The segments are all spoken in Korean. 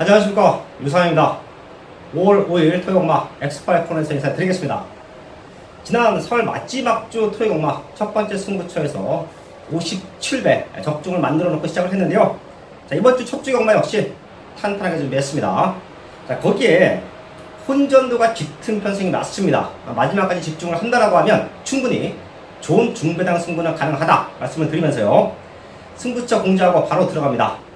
안녕하십니까, 유상입니다. 5월 5일 토요일마 엑스파일 코너에서 인사드리겠습니다. 지난 설 마지막주 토요일마 첫 번째 승부처에서 57배 적중을 만들어 놓고 시작을 했는데요. 자, 이번 주 첫 주 경마 역시 탄탄하게 준비했습니다. 자, 거기에 혼전도가 짙은 편승이 맞습니다. 마지막까지 집중을 한다라고 하면 충분히 좋은 중배당 승부는 가능하다 말씀을 드리면서요, 승부처 공지하고 바로 들어갑니다.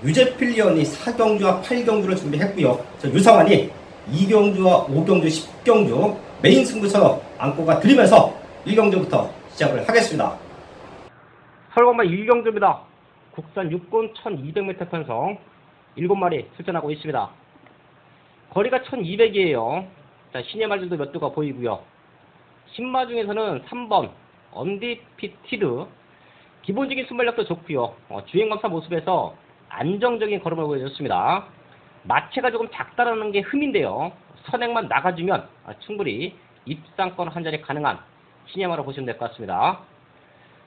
유재필리언이 4경주와 8경주를 준비했고요. 저 유성환이 2경주와 5경주, 10경주 메인 승부처로 안고가 드리면서 1경주부터 시작을 하겠습니다. 설광마 1경주입니다. 국산 6군 1200m 편성 7마리 출전하고 있습니다. 거리가 1200이에요. 자, 신예 말들도 몇 두가 보이고요. 신마 중에서는 3번 언디피티드, 기본적인 순발력도 좋고요. 주행검사 모습에서 안정적인 걸음을 보여줬습니다. 마체가 조금 작다라는 게 흠인데요. 선행만 나가주면 충분히 입상권 한 자리 가능한 신예마로 보시면 될 것 같습니다.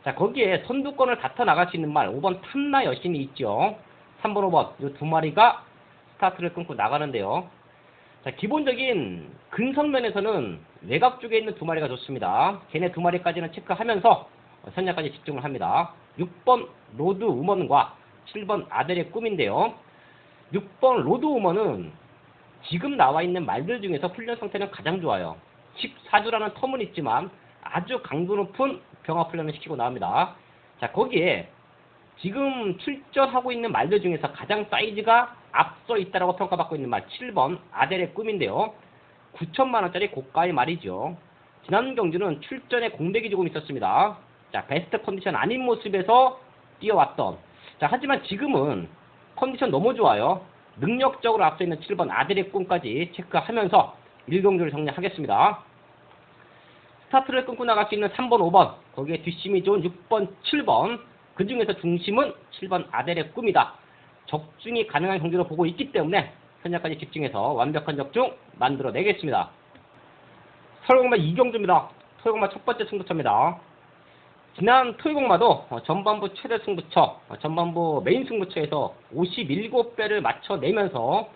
자, 거기에 선두권을 다퉈 나갈 수 있는 말 5번 탐나 여신이 있죠. 3번 5번 이 두 마리가 스타트를 끊고 나가는데요. 자, 기본적인 근성면에서는 외곽 쪽에 있는 두 마리가 좋습니다. 걔네 두 마리까지는 체크하면서 선야까지 집중을 합니다. 6번 로드 우먼과 7번 아델의 꿈인데요. 6번 로드 우먼은 지금 나와 있는 말들 중에서 훈련 상태는 가장 좋아요. 14주라는 텀은 있지만 아주 강도 높은 병합 훈련을 시키고 나옵니다. 자, 거기에 지금 출전하고 있는 말들 중에서 가장 사이즈가 앞서 있다라고 평가받고 있는 말 7번 아델의 꿈인데요. 9천만원짜리 고가의 말이죠. 지난 경주는 출전에 공백이 조금 있었습니다. 자, 베스트 컨디션 아닌 모습에서 뛰어왔던, 자, 하지만 지금은 컨디션 너무 좋아요. 능력적으로 앞서 있는 7번 아델의 꿈까지 체크하면서 1경주를 정리하겠습니다. 스타트를 끊고 나갈 수 있는 3번, 5번, 거기에 뒷심이 좋은 6번, 7번, 그 중에서 중심은 7번 아델의 꿈이다. 적중이 가능한 경주로 보고 있기 때문에 현재까지 집중해서 완벽한 적중 만들어내겠습니다. 설광마 2경주입니다. 토요일마 첫 번째 승부처입니다. 지난 토요일마도 전반부 최대 승부처, 전반부 메인 승부처에서 57배를 맞춰내면서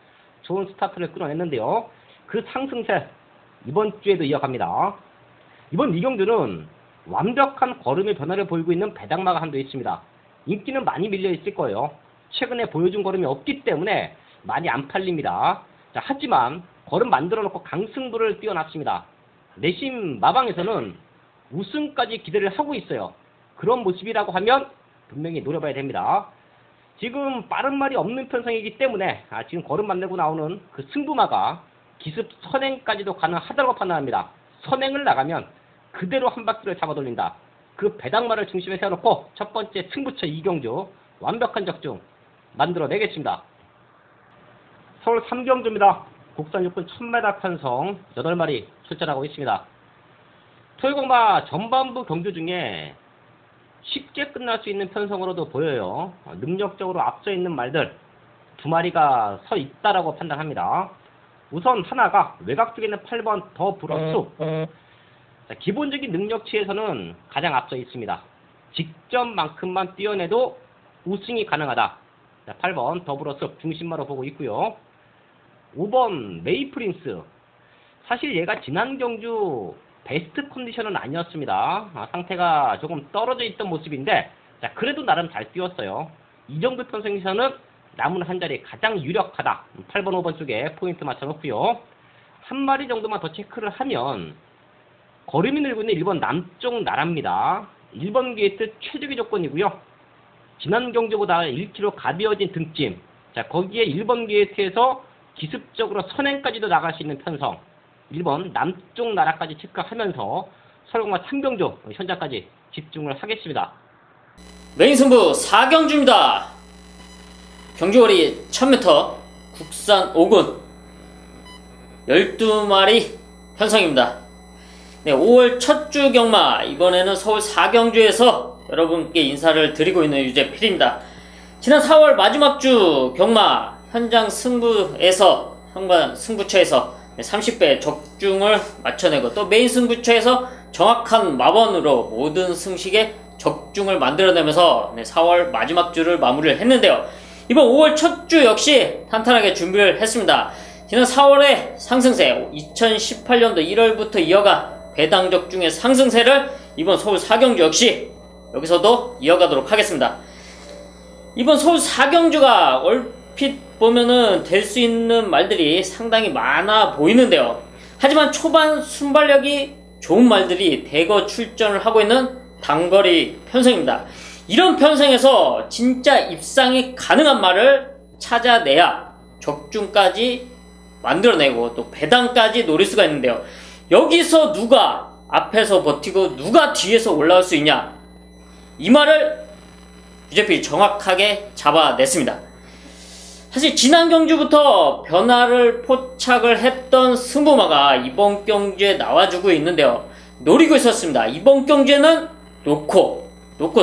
좋은 스타트를 끌어냈는데요. 그 상승세 이번 주에도 이어갑니다. 이번 2경주는 완벽한 걸음의 변화를 보이고 있는 배당마가 한도 있습니다. 인기는 많이 밀려 있을 거예요. 최근에 보여준 걸음이 없기 때문에 많이 안 팔립니다. 자, 하지만 걸음 만들어 놓고 강승부를 띄워놨습니다. 내심 마방에서는 우승까지 기대를 하고 있어요. 그런 모습이라고 하면 분명히 노려봐야 됩니다. 지금 빠른 말이 없는 편성이기 때문에 지금 걸음 만들고 나오는 그 승부마가 기습 선행까지도 가능하다고 판단합니다. 선행을 나가면 그대로 한 바퀴를 잡아 돌린다. 그 배당말을 중심에 세워놓고 첫 번째 승부처 2경주 완벽한 적중 만들어내겠습니다. 서울 3경주입니다. 국산 6분 1000m 편성 8마리 출전하고 있습니다. 토요일광마 전반부 경주 중에 쉽게 끝날 수 있는 편성으로도 보여요. 능력적으로 앞서 있는 말들 두 마리가 서 있다라고 판단합니다. 우선 하나가 외곽 쪽에 있는 8번 더 브러스. 자, 기본적인 능력치에서는 가장 앞서 있습니다. 직전만큼만 뛰어내도 우승이 가능하다. 자, 8번 더블러스 중심마로 보고 있고요. 5번 메이프린스. 사실 얘가 지난 경주 베스트 컨디션은 아니었습니다. 상태가 조금 떨어져 있던 모습인데, 자, 그래도 나름 잘 뛰었어요. 이 정도 편성에서는 남은 한 자리 가장 유력하다. 8번 5번 쪽에 포인트 맞춰놓고요. 한 마리 정도만 더 체크를 하면 걸음이 늘고 있는 1번 남쪽 나라입니다. 1번 게이트 최적의 조건이고요. 지난 경주보다 1kg 가벼워진 등짐. 자, 거기에 1번 게이트에서 기습적으로 선행까지도 나갈 수 있는 편성. 1번 남쪽 나라까지 체크하면서 설광마 3경주 현장까지 집중을 하겠습니다. 메인 승부 4경주입니다. 경주거리 1000m, 국산 5군 12마리 편성입니다. 네, 5월 첫 주 경마, 이번에는 서울 4경주에서 여러분께 인사를 드리고 있는 유재필입니다. 지난 4월 마지막 주 경마 현장 승부에서, 현장 승부처에서 30배 적중을 맞춰내고, 또 메인 승부처에서 정확한 마번으로 모든 승식에 적중을 만들어내면서 4월 마지막 주를 마무리를 했는데요. 이번 5월 첫 주 역시 탄탄하게 준비를 했습니다. 지난 4월에 상승세, 2018년도 1월부터 이어간 배당적 중의 상승세를 이번 서울 4경주 역시 여기서도 이어가도록 하겠습니다. 이번 서울 4경주가 얼핏 보면은 될 수 있는 말들이 상당히 많아 보이는데요. 하지만 초반 순발력이 좋은 말들이 대거 출전을 하고 있는 단거리 편성입니다. 이런 편성에서 진짜 입상이 가능한 말을 찾아내야 적중까지 만들어내고 또 배당까지 노릴 수가 있는데요. 여기서 누가 앞에서 버티고 누가 뒤에서 올라올 수 있냐, 이 말을 유재필이 정확하게 잡아냈습니다. 사실 지난 경주부터 변화를 포착을 했던 승부마가 이번 경주에 나와주고 있는데요. 노리고 있었습니다. 이번 경주에는 놓고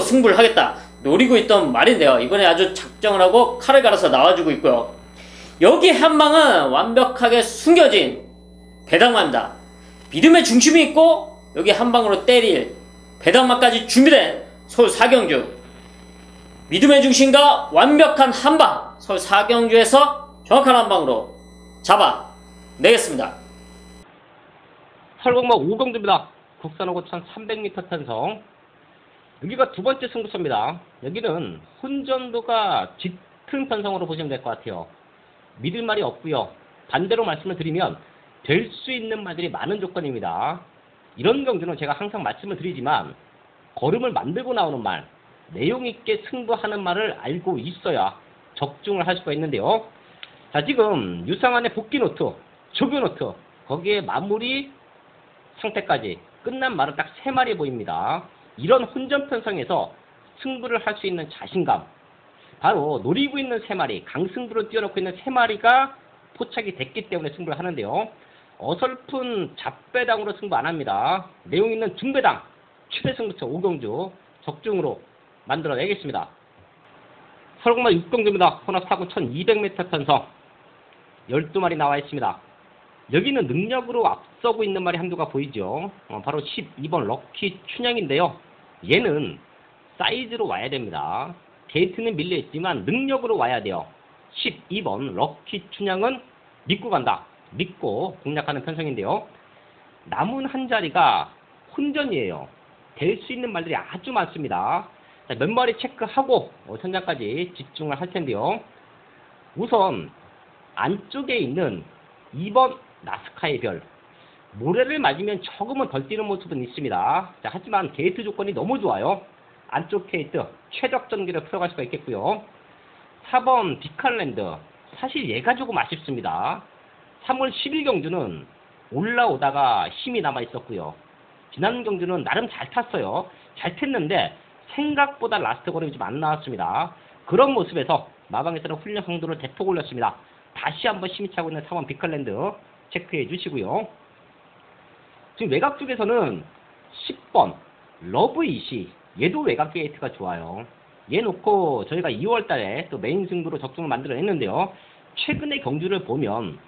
승부를 하겠다 노리고 있던 말인데요. 이번에 아주 작정을 하고 칼을 갈아서 나와주고 있고요. 여기 한 방은 완벽하게 숨겨진 배당마입니다. 믿음의 중심이 있고 여기 한 방으로 때릴 배당마까지 준비된 서울 4경주, 믿음의 중심과 완벽한 한방, 서울 4경주에서 정확한 한방으로 잡아내겠습니다. 설공마 5경주입니다. 국산호고 1300m 편성. 여기가 두 번째 승부처입니다. 여기는 혼전도가 짙은 편성으로 보시면 될 것 같아요. 믿을 말이 없고요. 반대로 말씀을 드리면 될 수 있는 말들이 많은 조건입니다. 이런 경주는 제가 항상 말씀을 드리지만 걸음을 만들고 나오는 말, 내용 있게 승부하는 말을 알고 있어야 적중을 할 수가 있는데요. 자, 지금 유상한의 복귀 노트, 조교 노트, 거기에 마무리 상태까지 끝난 말은 딱 3마리 보입니다. 이런 혼전 편성에서 승부를 할 수 있는 자신감, 바로 노리고 있는 3마리, 강승부를 띄워놓고 있는 3마리가 포착이 됐기 때문에 승부를 하는데요. 어설픈 잡배당으로 승부 안 합니다. 내용 있는 중배당, 최대 승부처 5경주 적중으로 만들어내겠습니다. 설공마 6경주입니다. 혼합 사구 1200m 편성 12마리 나와 있습니다. 여기는 능력으로 앞서고 있는 말이 한두가 보이죠. 바로 12번 럭키 춘향인데요. 얘는 사이즈로 와야 됩니다. 게이트는 밀려있지만 능력으로 와야 돼요. 12번 럭키 춘향은 믿고 간다. 믿고 공략하는 편성인데요. 남은 한 자리가 혼전이에요. 될 수 있는 말들이 아주 많습니다. 자, 몇 마리 체크하고 선장까지 집중을 할 텐데요. 우선 안쪽에 있는 2번 나스카의 별, 모래를 맞으면 조금은 덜 뛰는 모습은 있습니다. 자, 하지만 게이트 조건이 너무 좋아요. 안쪽 게이트 최적 전기를 풀어갈 수가 있겠고요. 4번 비칼랜드, 사실 얘가 조금 아쉽습니다. 3월 10일 경주는 올라오다가 힘이 남아 있었고요. 지난 경주는 나름 잘 탔어요. 잘 탔는데 생각보다 라스트 걸음이 좀 안 나왔습니다. 그런 모습에서 마방에서는 훈련 강도를 대폭 올렸습니다. 다시 한번 힘이 차고 있는 3번 비칼랜드 체크해 주시고요. 지금 외곽 쪽에서는 10번 러브이시, 얘도 외곽 게이트가 좋아요. 얘 놓고 저희가 2월 달에 또 메인 승부로 적중을 만들어냈는데요. 최근의 경주를 보면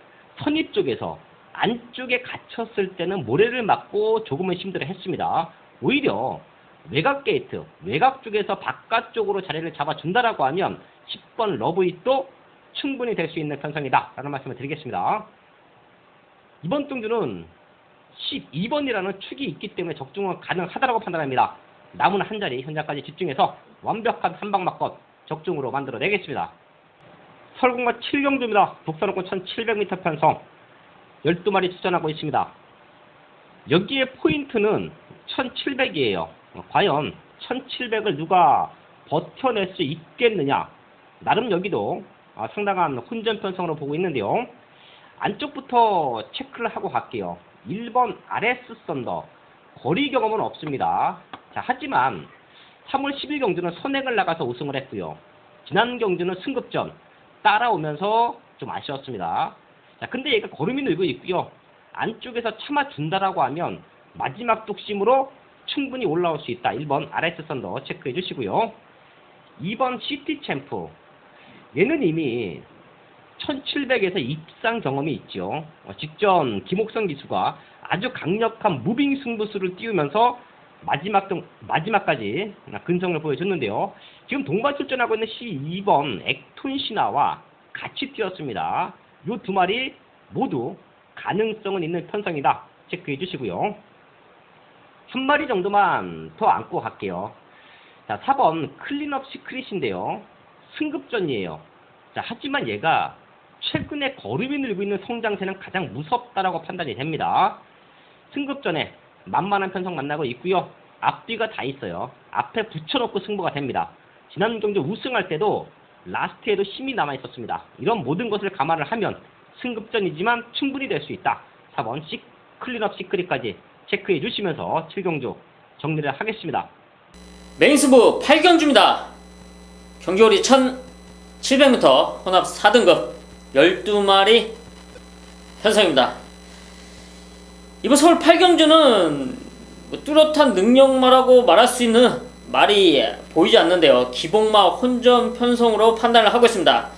선입 쪽에서 안쪽에 갇혔을 때는 모래를 맞고 조금은 힘들어 했습니다. 오히려 외곽 게이트, 외곽 쪽에서 바깥쪽으로 자리를 잡아준다라고 하면 10번 러브잇도 충분히 될 수 있는 편성이다 라는 말씀을 드리겠습니다. 이번 경주는 12번이라는 축이 있기 때문에 적중은 가능하다고 판단합니다. 남은 한 자리 현장까지 집중해서 완벽한 한방 막것 적중으로 만들어내겠습니다. 설공마 7경주입니다. 북산호권 1700m 편성 12마리 출전하고 있습니다. 여기에 포인트는 1700이에요. 과연 1700을 누가 버텨낼 수 있겠느냐. 나름 여기도 상당한 혼전 편성으로 보고 있는데요. 안쪽부터 체크를 하고 갈게요. 1번 RS 썬더, 거리 경험은 없습니다. 자, 하지만 3월 10일 경주는 선행을 나가서 우승을 했고요. 지난 경주는 승급전 따라오면서 좀 아쉬웠습니다. 자, 근데 얘가 걸음이 늘고 있고요. 안쪽에서 참아준다라고 하면 마지막 뚝심으로 충분히 올라올 수 있다. 1번 RS 썬더 체크해 주시고요. 2번 시티 챔프, 얘는 이미 1700에서 입상 경험이 있죠. 직전 김옥성 기수가 아주 강력한 무빙 승부수를 띄우면서 마지막까지 근성을 보여줬는데요. 지금 동반 출전하고 있는 C2번 액톤 신화와 같이 뛰었습니다. 이 두 마리 모두 가능성은 있는 편성이다. 체크해 주시고요. 한 마리 정도만 더 안고 갈게요. 자, 4번 클린업 시크릿인데요. 승급전이에요. 자, 하지만 얘가 최근에 거름이 늘고 있는 성장세는 가장 무섭다라고 판단이 됩니다. 승급전에 만만한 편성 만나고 있고요. 앞뒤가 다 있어요. 앞에 붙여놓고 승부가 됩니다. 지난 경기 우승할 때도 라스트에도 힘이 남아 있었습니다. 이런 모든 것을 감안을 하면 승급전이지만 충분히 될 수 있다. 4번 클린업 시크릿까지 체크해 주시면서 7경주 정리를 하겠습니다. 메인스부 8경주입니다. 경주거리 1700m, 혼합 4등급 12마리 편성입니다. 이번 서울 8경주는 뚜렷한 능력마라고 말할 수 있는 말이 보이지 않는데요. 기복마 혼전 편성으로 판단을 하고 있습니다.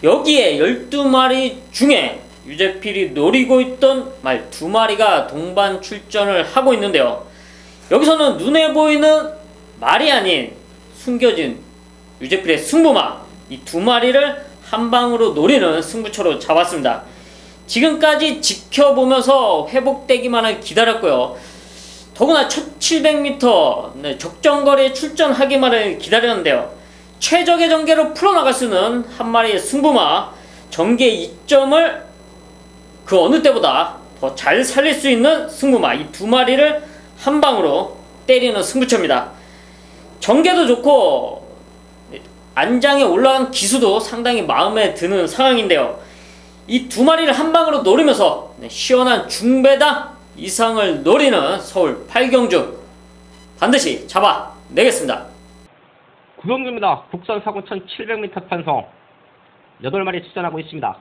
여기에 12마리 중에 유재필이 노리고 있던 말 2마리가 동반 출전을 하고 있는데요. 여기서는 눈에 보이는 말이 아닌 숨겨진 유재필의 승부마, 이 2마리를 한 방으로 노리는 승부처로 잡았습니다. 지금까지 지켜보면서 회복되기만을 기다렸고요. 더구나 1700m 적정거리에 출전하기만을 기다렸는데요. 최적의 전개로 풀어나갈 수 있는 한 마리의 승부마, 전개 이점을 그 어느 때보다 더 잘 살릴 수 있는 승부마, 이 2마리를 한 방으로 때리는 승부처입니다. 전개도 좋고 안장에 올라간 기수도 상당히 마음에 드는 상황인데요. 이 2마리를 한 방으로 노리면서 시원한 중배당 이상을 노리는 서울 8경주 반드시 잡아내겠습니다. 9경주입니다. 국선 사고 1700m 편성 8마리 출전하고 있습니다.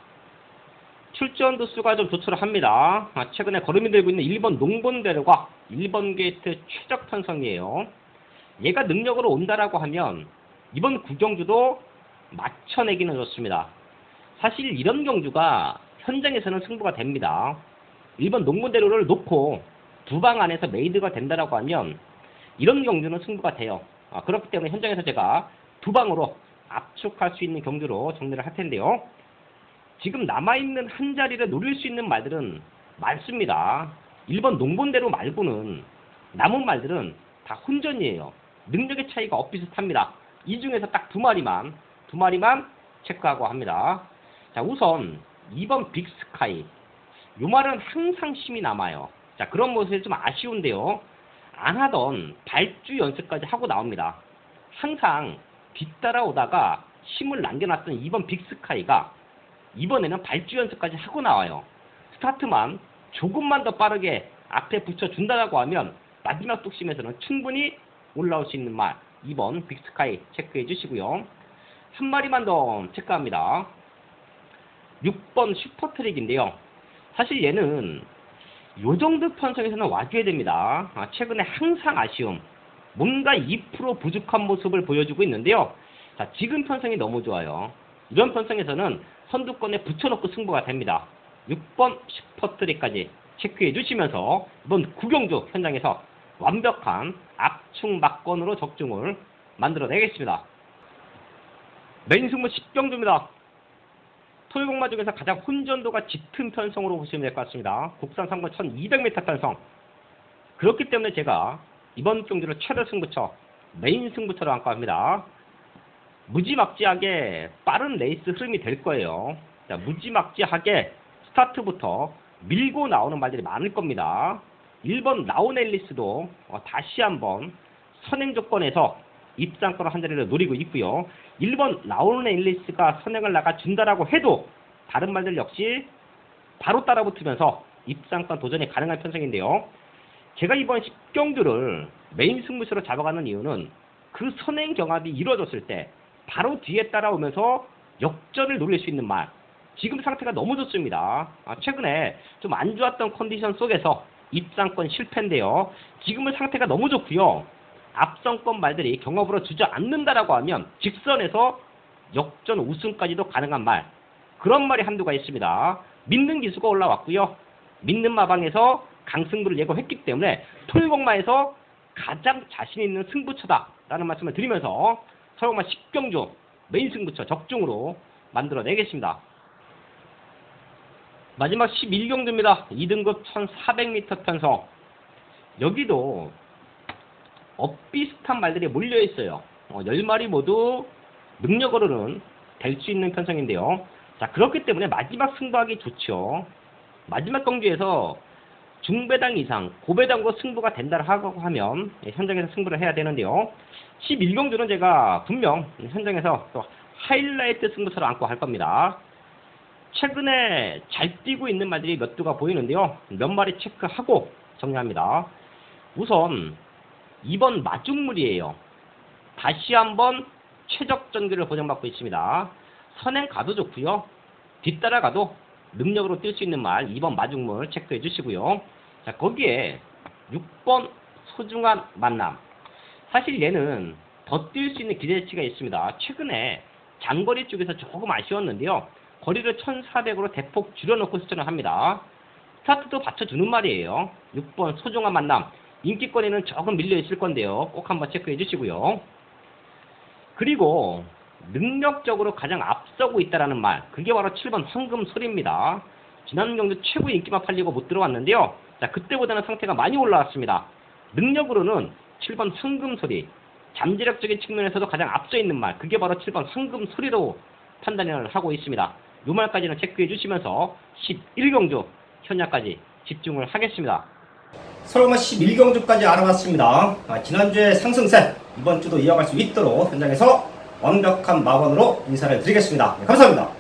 출전 도수가 좀 조촐을 합니다. 최근에 걸음이 들고 있는 1번 농본대로가 1번 게이트 최적 편성이에요. 얘가 능력으로 온다라고 하면 이번 9경주도 맞춰내기는 좋습니다. 사실 이런 경주가 현장에서는 승부가 됩니다. 1번 농문대로를 놓고 두 방 안에서 메이드가 된다라고 하면 이런 경주는 승부가 돼요. 그렇기 때문에 현장에서 제가 두 방으로 압축할 수 있는 경주로 정리를 할 텐데요. 지금 남아있는 한 자리를 노릴 수 있는 말들은 많습니다. 1번 농본대로 말고는 남은 말들은 다 혼전이에요. 능력의 차이가 엇비슷합니다. 이 중에서 딱 두 마리만 체크하고 합니다. 자, 우선 2번 빅스카이. 요 말은 항상 힘이 남아요. 자, 그런 모습이 좀 아쉬운데요. 안 하던 발주 연습까지 하고 나옵니다. 항상 뒤따라오다가 힘을 남겨놨던 2번 빅스카이가 이번에는 발주 연습까지 하고 나와요. 스타트만 조금만 더 빠르게 앞에 붙여준다라고 하면 마지막 뚝심에서는 충분히 올라올 수 있는 말 2번 빅스카이 체크해 주시고요. 한 마리만 더 체크합니다. 6번 슈퍼트릭인데요. 사실 얘는 요 정도 편성에서는 와줘야 됩니다. 최근에 항상 아쉬움, 뭔가 2% 부족한 모습을 보여주고 있는데요. 자, 지금 편성이 너무 좋아요. 이런 편성에서는 선두권에 붙여놓고 승부가 됩니다. 6번 슈퍼트릭까지 체크해 주시면서 이번 9경주 현장에서 완벽한 압축 막건으로 적중을 만들어내겠습니다. 메인 승부 10경주입니다. 토요공마 중에서 가장 혼전도가 짙은 편성으로 보시면 될 것 같습니다. 국산 상권 1200m 편성. 그렇기 때문에 제가 이번 경주를 최대 승부처, 메인 승부처로 안고합니다. 무지막지하게 빠른 레이스 흐름이 될 거예요. 자, 무지막지하게 스타트부터 밀고 나오는 말들이 많을 겁니다. 1번 라온앨리스도 다시 한번 선행 조건에서 입상권을 한 자리를 노리고 있고요. 1번 라온앨리스가 선행을 나가준다라고 해도 다른 말들 역시 바로 따라붙으면서 입상권 도전이 가능한 편성인데요. 제가 이번 10경주를 메인 승부처로 잡아가는 이유는 그 선행 경합이 이루어졌을 때 바로 뒤에 따라오면서 역전을 노릴 수 있는 말. 지금 상태가 너무 좋습니다. 최근에 좀 안 좋았던 컨디션 속에서 입상권 실패인데요. 지금은 상태가 너무 좋고요. 앞선권 말들이 경합으로 주저앉는다라고 하면 직선에서 역전 우승까지도 가능한 말. 그런 말이 한두가 있습니다. 믿는 기수가 올라왔고요. 믿는 마방에서 강승부를 예고했기 때문에 토요공마에서 가장 자신 있는 승부처다라는 말씀을 드리면서 서울마 10경주 메인 승부처 적중으로 만들어내겠습니다. 마지막 11경주입니다. 2등급 1400m 편성. 여기도 엇비슷한 말들이 몰려있어요. 10마리 모두 능력으로는 될 수 있는 편성인데요. 자, 그렇기 때문에 마지막 승부하기 좋죠. 마지막 경주에서 중배당 이상, 고배당으로 승부가 된다고 하면 현장에서 승부를 해야 되는데요. 11경주는 제가 분명 현장에서 또 하이라이트 승부처를 안고 할 겁니다. 최근에 잘 뛰고 있는 말들이 몇 두가 보이는데요. 몇 마리 체크하고 정리합니다. 우선 이번 마중물이에요. 다시 한번 최적 전기를 보장받고 있습니다. 선행 가도 좋고요. 뒤따라가도 능력으로 뛸 수 있는 말 2번 마중물 체크해 주시고요. 자, 거기에 6번 소중한 만남. 사실 얘는 더 뛸 수 있는 기대치가 있습니다. 최근에 장거리 쪽에서 조금 아쉬웠는데요. 거리를 1400으로 대폭 줄여놓고 수천을 합니다. 스타트도 받쳐주는 말이에요. 6번 소중한 만남. 인기권에는 조금 밀려있을 건데요. 꼭 한번 체크해 주시고요. 그리고 능력적으로 가장 앞서고 있다라는 말. 그게 바로 7번 황금소리입니다. 지난 경주 최고 인기만 팔리고 못 들어왔는데요. 자, 그때보다는 상태가 많이 올라왔습니다. 능력으로는 7번 황금소리. 잠재력적인 측면에서도 가장 앞서 있는 말. 그게 바로 7번 황금소리로 판단을 하고 있습니다. 요 말까지는 체크해 주시면서 11경주 현야까지 집중을 하겠습니다. 서울마 11경주까지 알아봤습니다. 지난주에 상승세, 이번 주도 이어갈 수 있도록 현장에서 완벽한 마건으로 인사를 드리겠습니다. 감사합니다.